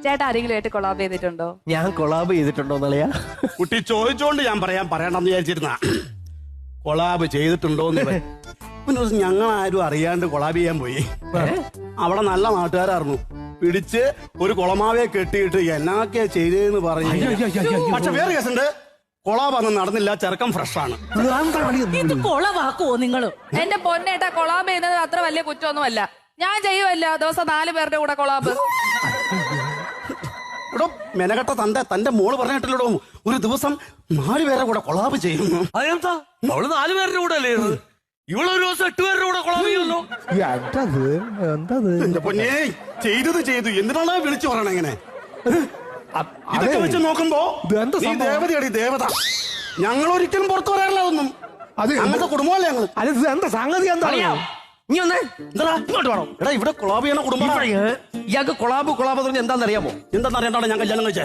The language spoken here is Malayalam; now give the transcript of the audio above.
ചേട്ടാ ആരെങ്കിലും ആയിട്ട് കൊളാബ് ചെയ്തിട്ടുണ്ടോ? ഞാൻ കൊളാബ് ചെയ്തിട്ടുണ്ടോ എന്നറിയാ? കുട്ടി ചോദിച്ചോണ്ട് ഞാൻ പറയണ്ടെന്ന് വിചാരിച്ചിരുന്ന. കൊളാബ് ചെയ്തിട്ടുണ്ടോന്ന് പിന്നെ ഞങ്ങൾ ആരും അറിയാണ്ട് കൊളാബ് ചെയ്യാൻ പോയി. അവിടെ നല്ല നാട്ടുകാരായിരുന്നു. പിടിച്ച് ഒരു കുളമാവെ കെട്ടിയിട്ട് എന്നാക്കെ ചെയ്തേന്ന് പറഞ്ഞു. പക്ഷെ വേറെ കേസുണ്ട്, കൊളാബ് അന്ന് നടന്നില്ല. ചെറുക്കം ഫ്രഷാണ്. ഇത് കൊളവാക്കുവോ നിങ്ങള്? എന്റെ പൊന്നേട്ടാ, കൊളാബ് ചെയ്യുന്നത് അത്ര വലിയ കുറ്റമൊന്നുമല്ല. ഞാൻ ചെയ്യുമല്ല ദിവസം 4 പേരുടെ കൂടെ കൊളാബ്. ഇവിടെ മെനകെട്ട തന്റെ മോള് പറഞ്ഞിട്ടില്ലടോ, ഒരു ദിവസം 4 പേരുടെ കൂടെ കൊളാബ് ചെയ്യുന്നു. അതെന്താ? അവള് 4 പേരുടെ കൂടെ അല്ലേ? ഇവളൊരു ദിവസം 8 പേരുടെ കൂടെ കൊളാബ് ചെയ്യുമല്ലോ. എന്റെ പൊന്നേ, ചെയ്തു എന്തിനാണ് വിളിച്ചു പറയണ ഇങ്ങനെ? ഇതൊക്കെ വെച്ച് നോക്കുമ്പോ നീ ദേവതയാടി ദേവത. ഞങ്ങൾ ഒരിക്കലും പുറത്തു വരാറില്ല ഒന്നും. അങ്ങനത്തെ കുടുംബമല്ലേ ഞങ്ങൾ. എന്താ സംഗതി? എന്താ നീ ഒന്നേ ഇങ്ങോട്ട് വേണം. എടാ, ഇവിടെ കൊളാബ് ചെയ്യണ കുടുംബം. ഇയാൾക്ക് കൊളാബ് പറഞ്ഞ എന്താണെന്നറിയാമോ? എന്താണെന്നറിയാണ്ടാണ് ഞാൻ കല്യാണം കഴിച്ചേ.